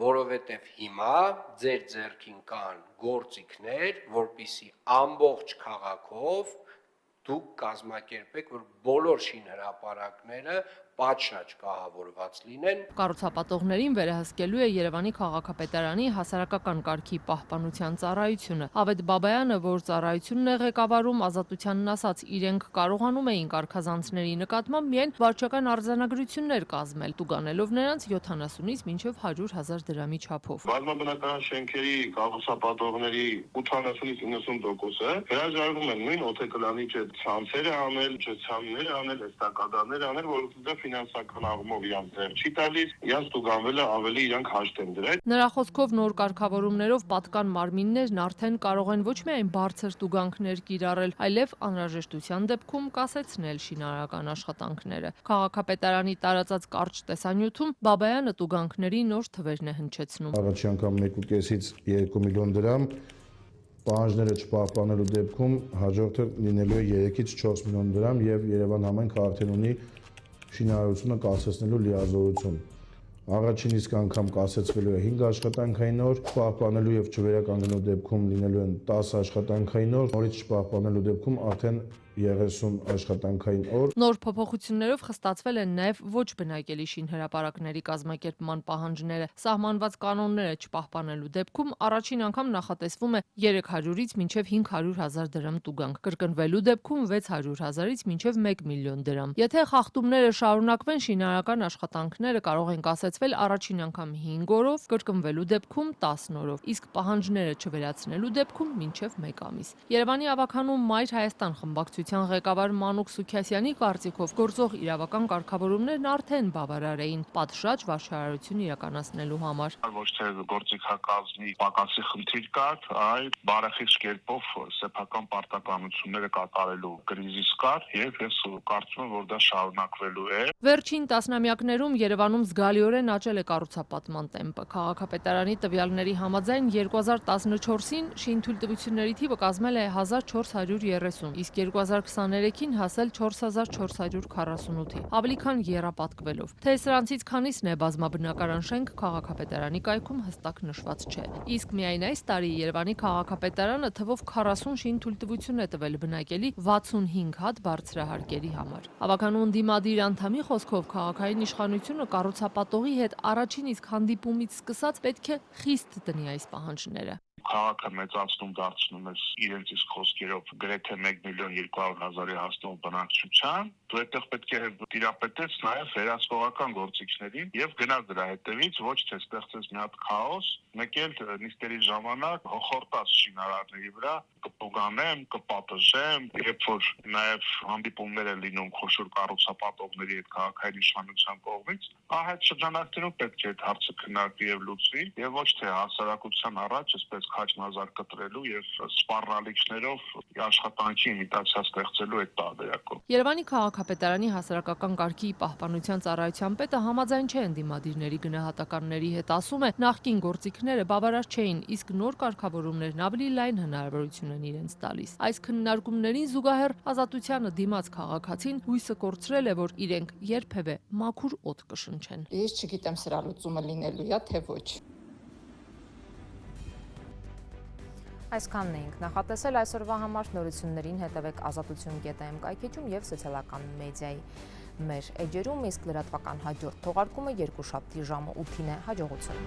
որովհետև հիմա ձեր ձեռքին կան գործիքներ, որպիսի ամբողջ քաղաքով դուք կազմակերպեք, որ բոլոր շինհրապարակները պատշաճ կահավորված լինեն։ Կառուցապատողներին վերահսկելու է Երևանի քաղաքապետարանի հասարակական կարգի պահպանության ծառայությունը։ Ավետ Բաբայանը, որ ծառայությունն է ղեկավարում, Ազատությանն ասաց, իրենք կարողանում էին կարգազանցների նկատմամբ միայն վարչական արձանագրություններ կազմել, տուգանելով նրանց 70-ից մինչև 100,000 դրամի չափով։ Բազմաբնական շենքերի կառուցապատողների 80-ից 90%-ը հրաժարվում են նույն օթեկլանիչ ցանցերը անել, ջրցանցները անել, էստակադաներ անել, որովհետև ֆինանսական առումով իրանք ձեռ չի տալիս, իրանք տուգանվելը ավելի իրանք հաշտ են դրել։ Նրա խոսքով նոր կարգավորումներով պատկան մարմիններն արդեն կարող են ոչ միայն բարձր տուգանքներ կիրառել, այլև անհրաժեշտության դեպքում կասեցնել շինարարական աշխատանքները։ Քաղաքապետարանի տարածած կարճ տեսանյութում Բաբայանը տուգանքների նոր թվերն է հնչեցնում։ Առաջի անգամ 1.5-ից 2 միլիոն դրամ, պահանջները չպահպանելու դեպքում հաջորդը լինելու է 3-ից 4 միլիոն դրամ եւ Երևան համայնքը արդեն ունի շինարարությունը կասեցնելու լիազորություն։ Առաջին իսկ անգամ կասեցվելու է 5 աշխատանքային օր, պահպանելու եւ չվերականգնելու դեպքում լինելու են 10 աշխատանքային օր, նորից չպահպանելու դեպքում արդեն 30 աշխատանքային օր։ Նոր փոփոխություններով խստացվել են նաև ոչ բնակելի շինհրապարակների կազմակերպման պահանջները։ Սահմանված կանոնները չպահպանելու դեպքում առաջին անգամ նախատեսվում է 300-ից մինչև 500,000 դրամ տուգանք, կրկնվելու դեպքում 600,000-ից մինչև 1 միլիոն դրամ։ Եթե խախտումները շարունակվեն, շինարարական աշխատանքները կարող են կասեցվել առաջին անգամ 5 օրով, կրկնվելու դեպքում 10 օրով, իսկ պահանջները չվերացնելու դեպքում մինչև 1 ամիս։ Երևանի ավագանում Մայր Հայաստան խմբակցության ղեկավար Մանուկ Սուքիասյանի կարծիքով գործող իրավական կարգավորումներն արդեն բավարար էին պատշաճ վարչարարություն իրականացնելու համար։ Ոչ թե գործիքակազմի պակասի խնդիր կար, այլ բարեխիղճ կերպով սեփական պարտականությունները կատարելու կրիզիս կար եւ ես կարծում եմ, որ դա շարունակվելու է։ Վերջին տասնամյակներում Երևանում զգալիորեն աճել է կառուցապատման տեմպը։ Քաղաքապետարանի տվյալների համաձայն 2014-ին շինթույլտվությունների թիվը կազմել է 1430, իսկ 2023-ին հասել 4448-ի, ավելի քան եռապատկվելով։ Թե սրանցից քանիսն է բազմաբնակարան շենք, քաղաքապետարանի կայքում հստակ նշված չէ։ Իսկ միայն այս տարի Երևանի քաղաքապետարանը թվով 40 շինթույլտվություն է տվել բնակելի 65 հատ բարձրահարկերի համար։ Ավագանու ընդդիմադիր անդամի խոսքով քաղաքային իշխանությունը կառուցապատողի հետ առաջին իսկ հանդիպումից սկսած պետք է խիստ տնի այս պահանջները։ Քաղաքը մեծացնում դարձնում է իրենց իսկ խոսքերով գրեթե 1.200.000-ի հասնող բնակչության, դու այդտեղ պետք է տիրապետես նաև վերահսկողական գործիքներին եւ գնաս դրա հետևից, ոչ թե ստեղծես մի հատ քաոս, մեկ էլ նիստերի ժամանակ հոխորտած շինարարների վրա կտուգանեմ, կպատժեմ, երբ որ նաև հանդիպումներ են լինում խոշոր կառուցապատողների հետ քաղաքային իշխանության կողմից, այդ շրջանակներում պետք է այդ հարցը քննարկվի եւ լուծվի եւ ոչ թե հասարակության առաջ այսպես քաչմազար կտրելու եւ սպառնալիքներով աշխատանքի իմիտացիա ստեղծելու այդ տարբերակով։ Երևանի քաղաքապետարանի հասարակական կարգի պահպանության ծառայության պետը համաձայն չէ ընդդիմադիրների գնահատականների հետ, ասում է, նախկին գործիքները բավարար չէին, իսկ նոր կարգավորումներն ավելի լայն հնարավորություն են իրենց տալիս։ Այս քննարկումներին զուգահեռ Ազատությանը դիմաց քաղաքացին հույսը կորցրել է, որ իրենք երբևէ մաքուր օդ կշնչեն։ Ես չգիտեմ սրա լուծումը լինելու է, թե ոչ։ Այսքանն էինք նախատեսել այսօրվա համար, նորություններին հետևեք ազատություն.am կայքեջում եւ սոցիալական մեդիայի մեր էջերում, իսկ լրատվական հաջորդ թողարկումը երկուշաբթի ժամը 8-ին է։ Հաջողություն։